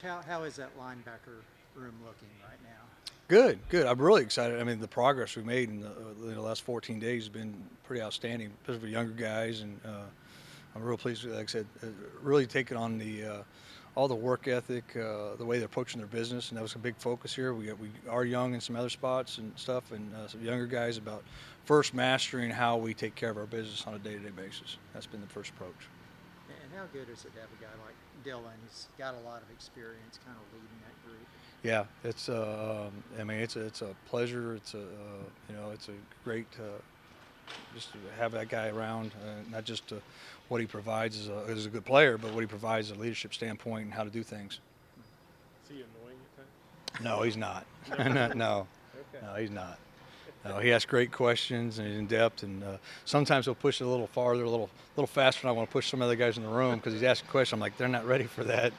How is that linebacker room looking right now? Good, good. I'm really excited. I mean, the progress we made in the last 14 days has been pretty outstanding, especially for younger guys. And I'm real pleased, like I said, really taking on all the work ethic, the way they're approaching their business, and that was a big focus here. We are young in some other spots and stuff, and some younger guys about first mastering how we take care of our business on a day-to-day basis. That's been the first approach. And how good is it to have a guy like Dillon? He's got a lot of experience kind of leading that group. Yeah, it's I mean, it's a pleasure. It's a it's a great just to have that guy around, not just what he provides as a good player, but what he provides as a leadership standpoint and how to do things. Is he annoying at times? No, he's not. No, Okay. no, he's not. No, he asks great questions and he's in depth, and sometimes he'll push it a little farther, a little faster than I want to push some other guys in the room because he's asking questions. I'm like, they're not ready for that.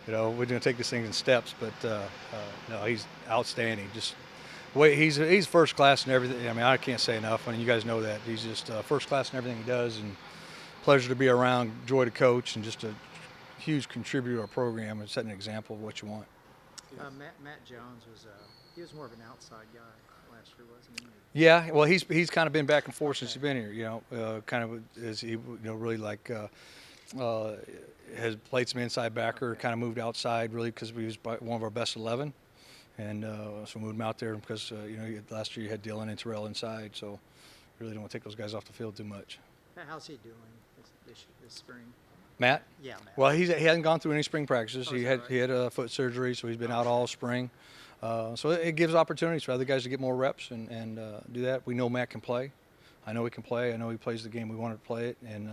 We're going to take these things in steps, but no, he's outstanding. Just wait, he's first class in everything. I mean, I can't say enough. I mean, you guys know that he's just first class in everything he does, and pleasure to be around, joy to coach, and just a huge contributor to our program and setting an example of what you want. Matt Jones he was more of an outside guy last year, wasn't he? Yeah, well, he's kind of been back and forth since he's been here. Kind of as he really like has played some inside backer, kind of moved outside really because he was one of our best 11, and so we moved him out there because last year you had Dillon and Terrell inside, so really don't want to take those guys off the field too much. How's he doing this spring? Matt? Yeah, Matt. Well, he hasn't gone through any spring practices. Oh, he is had that right? he had a foot surgery, so he's been out all spring. So it gives opportunities for other guys to get more reps and do that. We know Matt can play. I know he can play. I know he plays the game we want to play it, and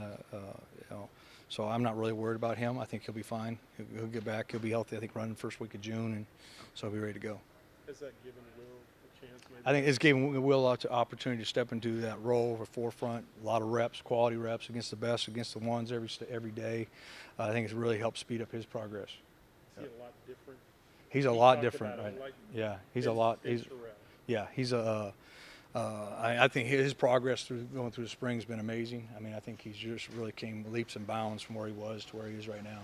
so I'm not really worried about him. I think he'll be fine. He'll get back. He'll be healthy. I think running the first week of June, and so he'll be ready to go. Has that given Will a chance? Maybe? I think it's giving Will an opportunity to step into that role of a forefront, a lot of reps, quality reps against the best, against the ones every day. I think it's really helped speed up his progress. Is he a lot different? He's a He lot talked different, about right? it, like Yeah, he's a his- lot. his He's Terrell. yeah, he's a. I think his progress going through the spring has been amazing. I mean, I think he's just really came leaps and bounds from where he was to where he is right now.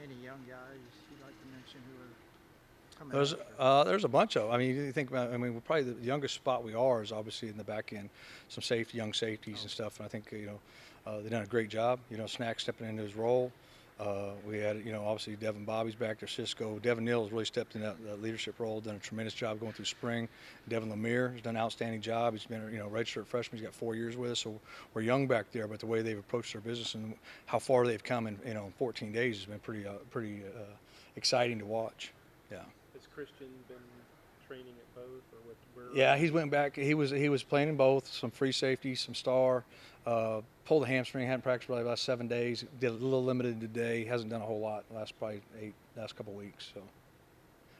Any young guys you'd like to mention who are coming There's a bunch of. I mean, you think about. I mean, we're probably the youngest spot we are is obviously in the back end, some young safeties and stuff. And I think they've done a great job. Snack stepping into his role. We had obviously Devin Bobby's back there, Cisco. Devin Neal has really stepped in that leadership role, done a tremendous job going through spring. Devin Lemire has done an outstanding job. He's been redshirt freshman. He's got 4 years with us, so we're young back there. But the way they've approached their business and how far they've come in 14 days has been pretty exciting to watch. Yeah. Has Christian been training at both, or what? Where? Yeah, he's went back. He was playing in both, some free safety, some star. Pulled a hamstring, hadn't practiced probably about 7 days. Did a little limited today. Hasn't done a whole lot last couple of weeks. So,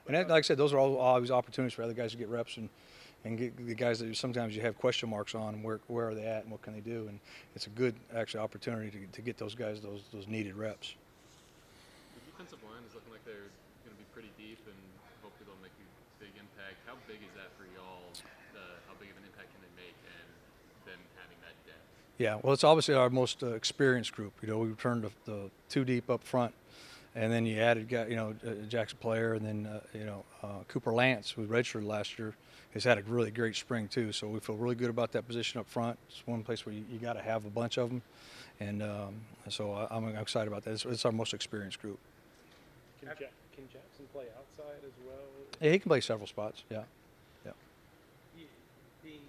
and that, like I said, those are all always opportunities for other guys to get reps and get the guys that sometimes you have question marks on where are they at and what can they do. And it's a good actually opportunity to get those guys those needed reps. The defensive line is looking like they're going to be pretty deep, and hopefully they'll make a big impact. How big is that for y'all? How big of an impact can they make, and then having that depth? Yeah, well, it's obviously our most experienced group. We returned the two deep up front, and then you added Jackson Player, and then Cooper Lance, who redshirted last year, has had a really great spring too. So we feel really good about that position up front. It's one place where you got to have a bunch of them, and so I'm excited about that. It's our most experienced group. Can Jackson play outside as well? Yeah, he can play several spots. Yeah. Being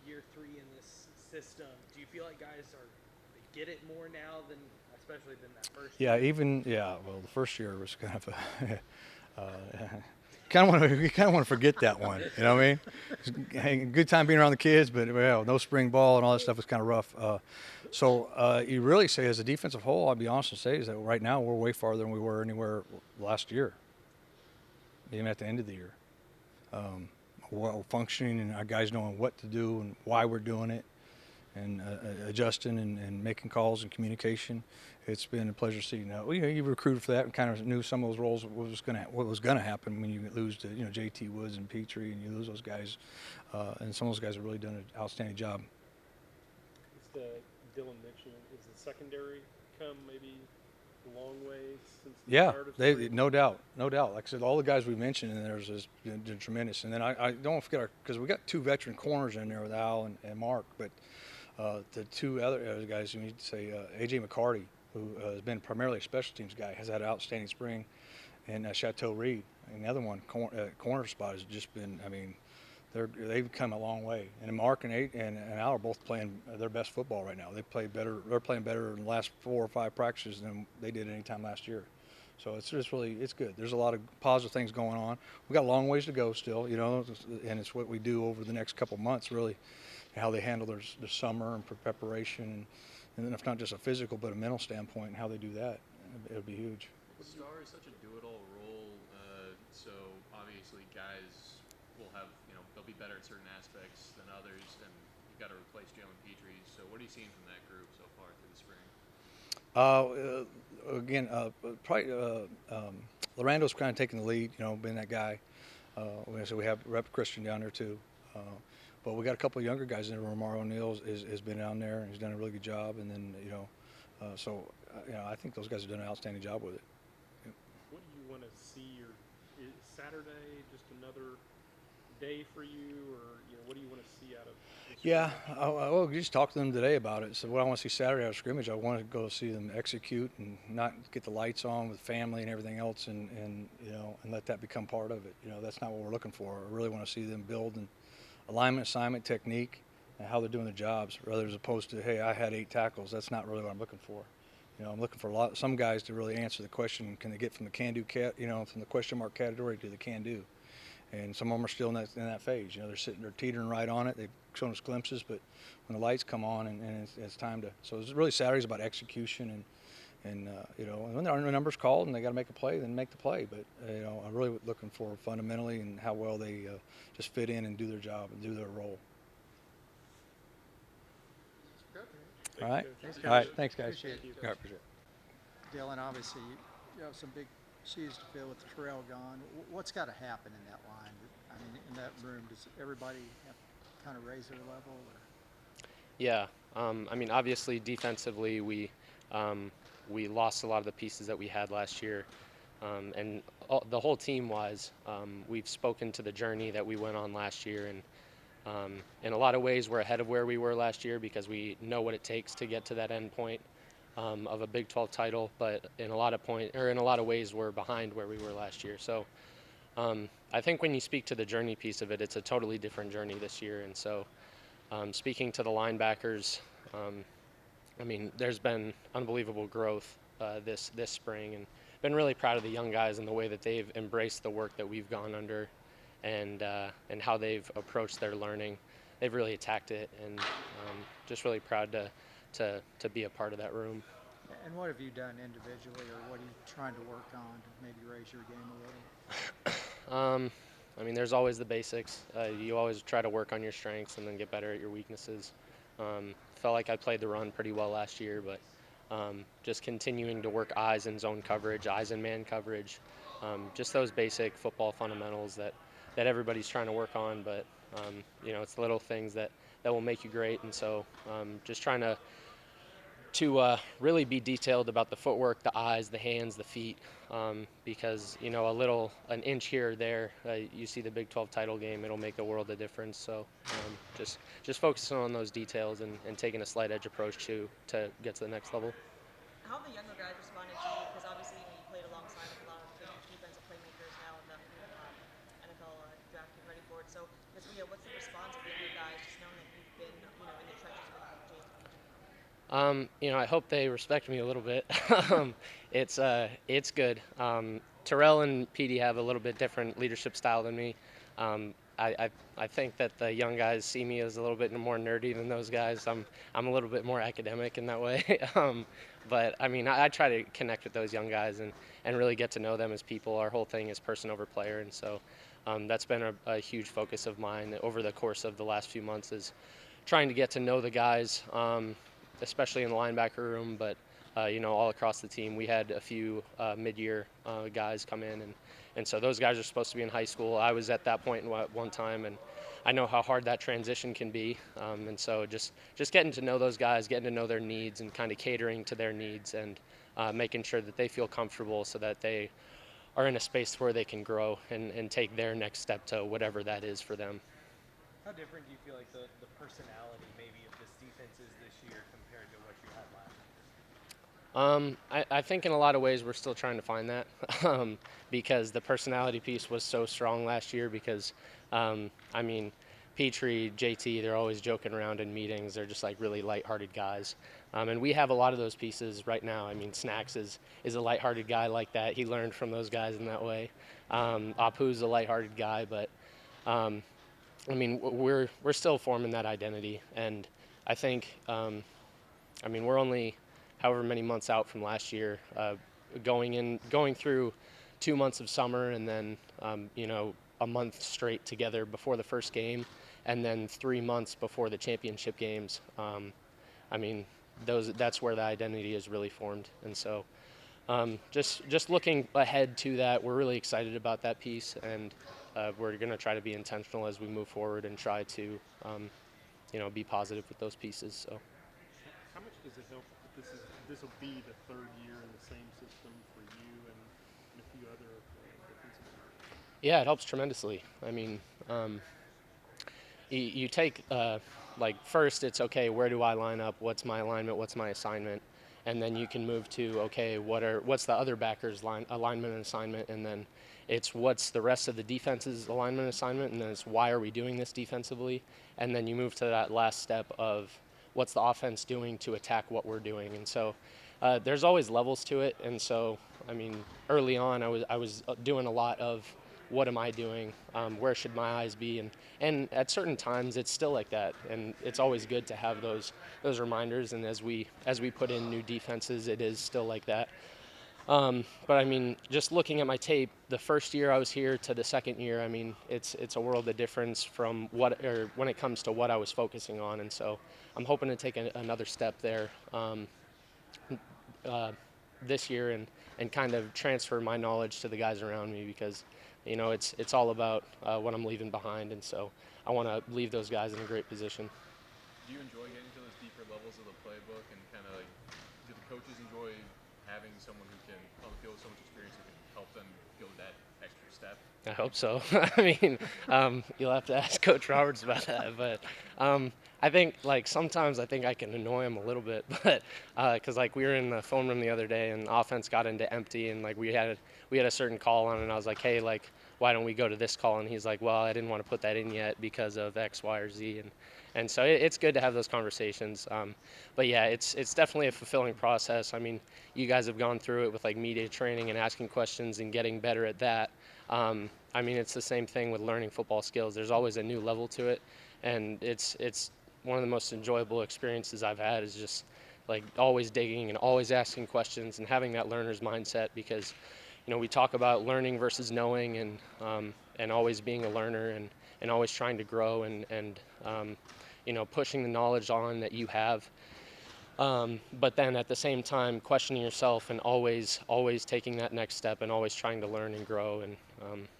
year 3 in this system, do you feel like guys they get it more now especially than that first year? Well, the first year was kind of you kind of want to forget that one. You know what I mean? It's a good time being around the kids, but no spring ball and all that stuff was kind of rough. So you really say, as a defensive whole, I'll be honest and say is that right now we're way farther than we were anywhere last year, even at the end of the year. Well, functioning and our guys knowing what to do and why we're doing it, and adjusting and making calls and communication. It's been a pleasure to see. Now, you recruited for that and kind of knew some of those roles what was going to happen when you lose to JT Woods and Petrie and you lose those guys, and some of those guys have really done an outstanding job. Is the Dillon mentioned, is the secondary come maybe a long way since the Yeah, start of they spring? no doubt. Like I said, all the guys we mentioned in there has been tremendous. And then I don't forget because we got 2 veteran corners in there with Al and Mark, but the 2 other guys you need to say AJ McCarty, who has been primarily a special teams guy, has had an outstanding spring, and Chateau Reed, and the other one corner spot has just been. I mean, they've come a long way. And Mark and Al are both playing their best football right now. They play better. They're playing better in the last 4 or 5 practices than they did any time last year. So it's just really good. There's a lot of positive things going on. We got a long ways to go still, and it's what we do over the next couple months really, how they handle their summer and preparation, and then if not just a physical but a mental standpoint and how they do that, it would be huge. Star is such a do-it-all role, so obviously guys will have, they'll be better at certain aspects than others, and you've got to replace Jalen Petrie. So what are you seeing from that group so far through the spring? Again, probably Lorando's kind of taking the lead, being that guy. So we have Rep Christian down there too. But we got a couple of younger guys in there. Romar O'Neal has been down there and he's done a really good job. And then, I think those guys have done an outstanding job with it. What do you want to see? Or is Saturday just another day for you, or what do you want to see out of this Yeah, scrimmage? we just talked to them today about it. So what I want to see Saturday out of scrimmage, I want to go see them execute and not get the lights on with family and everything else, and let that become part of it. That's not what we're looking for. I really want to see them build an alignment, assignment, technique, and how they're doing the jobs, rather as opposed to, hey, I had 8 tackles. That's not really what I'm looking for. I'm looking for some guys to really answer the question: can they get from the can-do from the question mark category to the can-do? And some of them are still in that phase. They're teetering right on it. They've shown us glimpses, but when the lights come on and it's time to. So it's really Saturday's about execution and when there are numbers called and they got to make a play, then make the play. But I'm really looking for fundamentally and how well they just fit in and do their job and do their role. All right. Thanks, All right. Coach. Thanks, guys. Appreciate it. All right, appreciate it. Dylan, obviously, you have some big shoes to fill with Terrell gone. What's got to happen in that line? I mean, in that room, does everybody have to kind of raise their level? Or? Yeah, obviously defensively we lost a lot of the pieces that we had last year, and the whole team-wise, we've spoken to the journey that we went on last year, and in a lot of ways we're ahead of where we were last year because we know what it takes to get to that end point of a Big 12 title, but in a lot of ways we're behind where we were last year. So I think when you speak to the journey piece of it, it's a totally different journey this year, and so speaking to the linebackers, there's been unbelievable growth this spring, and been really proud of the young guys and the way that they've embraced the work that we've gone under, and how they've approached their learning. They've really attacked it, and just really proud to be a part of that room. And what have you done individually, or what are you trying to work on to maybe raise your game a little? There's always the basics. You always try to work on your strengths and then get better at your weaknesses. Felt like I played the run pretty well last year, but just continuing to work eyes and zone coverage, eyes and man coverage, just those basic football fundamentals that everybody's trying to work on, but it's the little things that will make you great, and so just trying to really be detailed about the footwork, the eyes, the hands, the feet, because an inch here or there, you see the Big 12 title game, it'll make the world a difference. So just focusing on those details and taking a slight edge approach to get to the next level. How have the younger guys responded to you? Because obviously you played alongside with a lot of the defensive playmakers now in the NFL draft getting ready for it. So, what's the response of the younger guys, just knowing that you've been in the trenches with James Petrie? I hope they respect me a little bit. It's good. Terrell and Petey have a little bit different leadership style than me. I think that the young guys see me as a little bit more nerdy than those guys. I'm a little bit more academic in that way. But I try to connect with those young guys and really get to know them as people. Our whole thing is person over player, and so that's been a huge focus of mine over the course of the last few months, is trying to get to know the guys, especially in the linebacker room, but all across the team. We had a few mid-year guys come in, and so those guys are supposed to be in high school. I was at that point at one time, and I know how hard that transition can be. And so just getting to know those guys, getting to know their needs, and kind of catering to their needs, and making sure that they feel comfortable so that they are in a space where they can grow and take their next step to whatever that is for them. How different do you feel like the personality maybe of this defense is this year compared to what you had last year? I think in a lot of ways we're still trying to find that because the personality piece was so strong last year because, I mean, Petrie, JT, they're always joking around in meetings. They're just like really lighthearted guys. And we have a lot of those pieces right now. I mean, Snacks is a lighthearted guy like that. He learned from those guys in that way. Apu's a lighthearted guy, but I mean, we're still forming that identity. And I think, I mean, we're only however many months out from last year, going through 2 months of summer and then, you know, a month straight together before the first game, and then 3 months before the championship games. I mean, that's where the identity is really formed. And so just looking ahead to that, we're really excited about that piece, and we're going to try to be intentional as we move forward and try to, you know, be positive with those pieces. So. How much does it help that this will be the third year in the same system for you and a few other defensive players? Yeah, it helps tremendously. I mean, you take, like, first it's, okay, where do I line up? What's my alignment? What's my assignment? And then you can move to, okay, what's the other backers' alignment and assignment? And then it's what's the rest of the defense's alignment and assignment? And then it's why are we doing this defensively? And then you move to that last step of what's the offense doing to attack what we're doing? And so there's always levels to it. And so, I mean, early on I was doing a lot of what am I doing? Where should my eyes be? And at certain times it's still like that. And it's always good to have those reminders. And as we put in new defenses, it is still like that. But I mean, just looking at my tape, the first year I was here to the second year, I mean, it's a world of difference from when it comes to what I was focusing on. And so I'm hoping to take another step there this year and kind of transfer my knowledge to the guys around me, because, you know, it's all about what I'm leaving behind. And so I want to leave those guys in a great position. Do you enjoy getting to those deeper levels of the playbook, and kind of like, do the coaches enjoy having someone who can, on the field with so much experience, who can help them go that extra step? I hope so. I mean, you'll have to ask Coach Roberts about that. But I think, like, sometimes I think I can annoy him a little bit. But because, like, we were in the phone room the other day and offense got into empty, and, like, we had a certain call on, and I was like, hey, like, why don't we go to this call? And he's like, well, I didn't want to put that in yet because of X, Y, or Z. And so it's good to have those conversations. But yeah, it's definitely a fulfilling process. I mean, you guys have gone through it with, like, media training and asking questions and getting better at that. I mean, it's the same thing with learning football skills. There's always a new level to it, and it's one of the most enjoyable experiences I've had, is just, like, always digging and always asking questions and having that learner's mindset, because, you know, we talk about learning versus knowing, and always being a learner and always trying to grow and you know, pushing the knowledge on that you have. But then at the same time questioning yourself and always taking that next step and always trying to learn and grow. And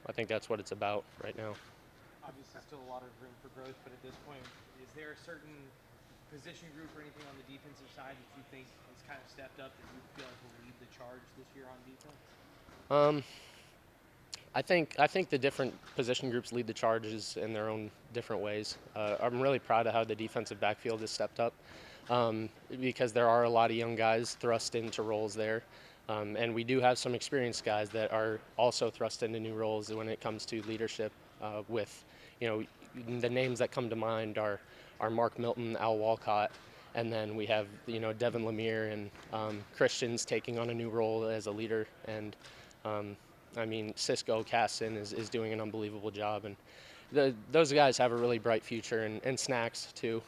I think that's what it's about right now. Obviously, still a lot of room for growth, but at this point, is there a certain position group or anything on the defensive side that you think has kind of stepped up that you feel like will lead the charge this year on defense? I think the different position groups lead the charges in their own different ways. I'm really proud of how the defensive backfield has stepped up, because there are a lot of young guys thrust into roles there. And we do have some experienced guys that are also thrust into new roles when it comes to leadership, with, you know, the names that come to mind are Mark Milton, Al Walcott, and then we have, you know, Devin Lemire and Christian's taking on a new role as a leader. And I mean, Cisco Casson is doing an unbelievable job, and those guys have a really bright future, and Snacks too.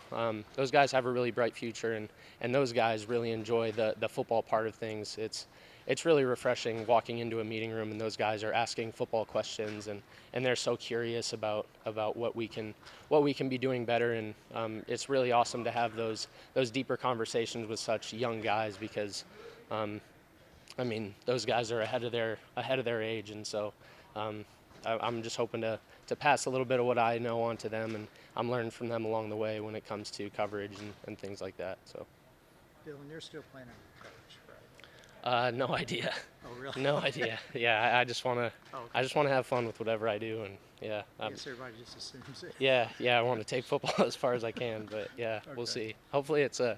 Those guys have a really bright future, and those guys really enjoy the football part of things. It's really refreshing walking into a meeting room and those guys are asking football questions, and they're so curious about what we can be doing better. And it's really awesome to have those deeper conversations with such young guys, because I mean, those guys are ahead of their age, and so I'm just hoping to pass a little bit of what I know on to them, and I'm learning from them along the way when it comes to coverage and things like that. So, Dillon, you're still playing on coach, No idea. Oh, really? No idea. Yeah, I just want to. Oh, okay. I just want to have fun with whatever I do, and yeah. I guess everybody just assumes it. Yeah. I want to take football as far as I can, but yeah, we'll Okay. see. Hopefully it's a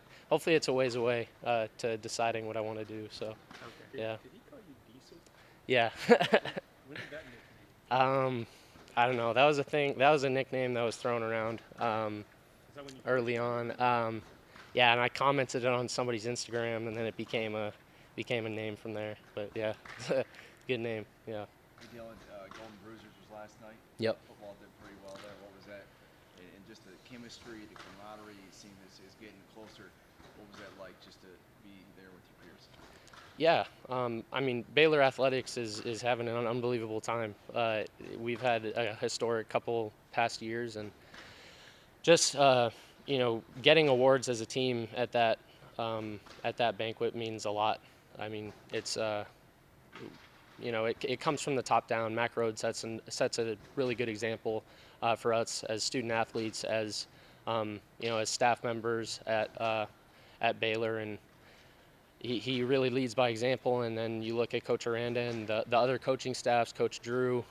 ways away to deciding what I want to do. So Okay. yeah. Did he call you Diesel? Yeah. When did that nickname? I don't know. That was a thing. That was a nickname that was thrown around Is that when you early on. Yeah, and I commented it on somebody's Instagram, and then it became a name from there. But yeah, it's a good name. Yeah. Hey, Dillon, Golden Bruisers was last night. Yep. Football did pretty well there. What was that? And just the chemistry, the camaraderie, it seemed is getting closer. What was that like just to be there with your peers? Yeah, I mean, Baylor athletics is having an unbelievable time. We've had a historic couple past years, and just getting awards as a team at that banquet means a lot. I mean, it's it comes from the top down. Mac Road sets a really good example for us as student athletes, as as staff members at Baylor, and he really leads by example. And then you look at Coach Aranda and the other coaching staffs, Coach Drew.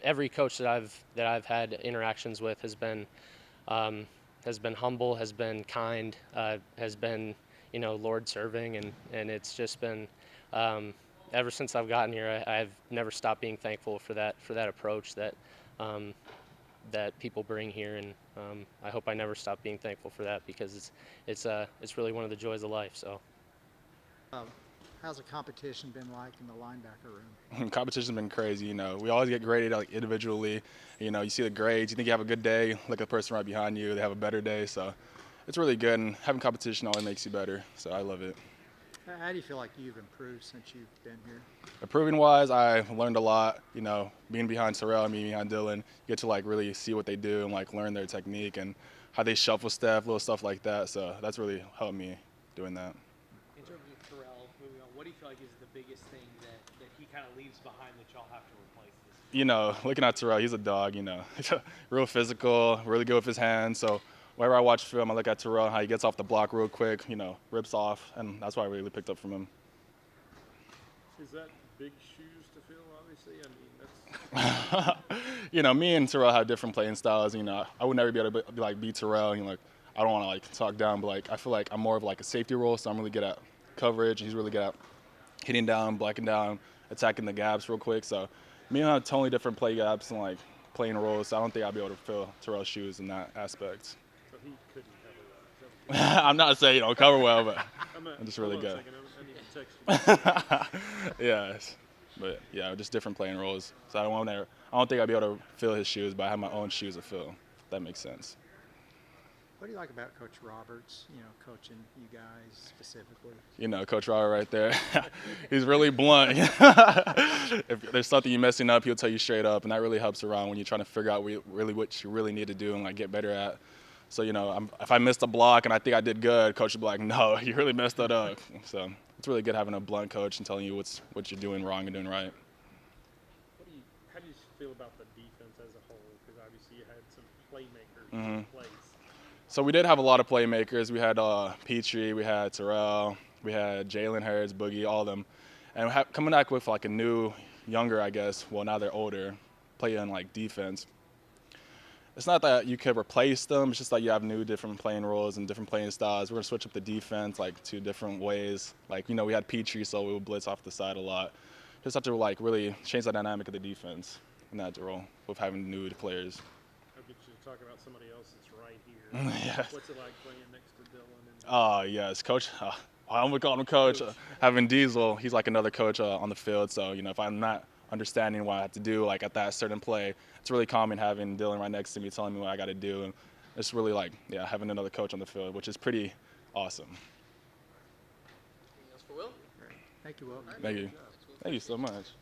Every coach that I've had interactions with has been humble, has been kind, has been Lord serving, and it's just been ever since I've gotten here, I've never stopped being thankful for that approach that people bring here, and I hope I never stop being thankful for that, because it's really one of the joys of life. So. How's the competition been like in the linebacker room? Competition's been crazy. We always get graded like individually. You see the grades. You think you have a good day, look at the person right behind you. They have a better day. So it's really good. And having competition always makes you better. So I love it. How do you feel like you've improved since you've been here? Improving wise, I learned a lot. Being behind Sorrell and being behind Dillon, you get to really see what they do and learn their technique and how they shuffle stuff, little stuff like that. So that's really helped me doing that. In terms of Terrell, moving on, what do you feel like is the biggest thing that he kind of leaves behind that y'all have to replace this? Looking at Terrell, he's a dog. He's real physical, really good with his hands. So whenever I watch film, I look at Terrell, how he gets off the block real quick, rips off, and that's what I really picked up from him. Is that big shoes to fill? Obviously, I mean that's. Me and Terrell have different playing styles. I would never be able to be Terrell. I don't want to talk down, but I feel like I'm more of a safety role, so I'm really good at coverage. He's really good at hitting down, blocking down, attacking the gaps real quick. So me and him have totally different play gaps and playing roles. So I don't think I'll be able to fill Terrell's shoes in that aspect. So he couldn't cover well. I'm not saying cover well, but I'm just really hold on a good. second, I need to text you. Yes, but yeah, just different playing roles. So I don't think I'll be able to fill his shoes, but I have my own shoes to fill. If that makes sense. What do you like about Coach Roberts, coaching you guys specifically? Coach Robert right there. He's really blunt. If there's something you're messing up, he'll tell you straight up, and that really helps around when you're trying to figure out what you really need to do and get better at. So, if I missed a block and I think I did good, Coach will be like, no, you really messed that up. So it's really good having a blunt coach and telling you what you're doing wrong and doing right. How do you feel about the defense as a whole? Because obviously you had some playmakers in place. So we did have a lot of playmakers. We had Petrie, we had Terrell, we had Jalen Hurts, Boogie, all of them. And coming back with a new, younger, I guess, well, now they're older, playing defense. It's not that you could replace them. It's just that you have new, different playing roles and different playing styles. We're going to switch up the defense, 2 different ways. We had Petrie, so we would blitz off the side a lot. Just have to, really change the dynamic of the defense in that role with having new players. I'll get you to talk about somebody else that's right here. Yes. What's it like playing next to Dillon? Yes, Coach. I almost call him Coach. Having Diesel, he's another coach on the field. So, if I'm not understanding what I have to do, at that certain play, it's really calming having Dillon right next to me telling me what I got to do. And it's really having another coach on the field, which is pretty awesome. Anything else for Will? Great. Thank you, Will. Thank you. Thank you so much.